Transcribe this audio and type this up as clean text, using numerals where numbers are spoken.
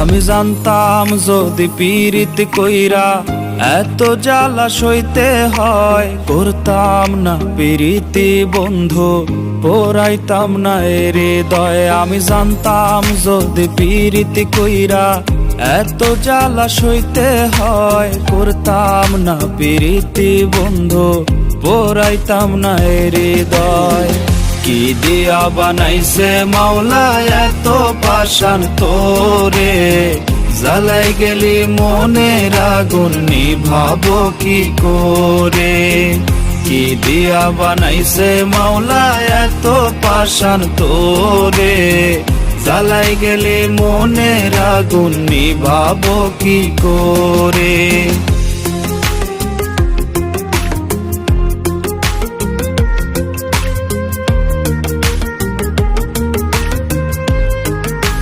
আমি জানতাম যদি পীড়িত কইরা এত জ্বালা সইতে হয়, করতাম না পীড়িতি বন্ধু, পোড়াইতাম না এর হৃদয়। আমি জানতাম যদি পীড়িত কইরা এত জ্বালা সইতে হয়, করতাম না পীড়িতি বন্ধু, পোড়াইতাম না এর হৃদয়। কি দিয়া বানাইছে মাওলা এত পাষাণ তোরে, জ্বালাই গেলি মনের আগুন নিভাবো কি করে। কি দিয়া বানাইছে মাওলা এত পাষাণ তোরে, জ্বালাই গেলি মনের আগুন নিভাবো কি করে।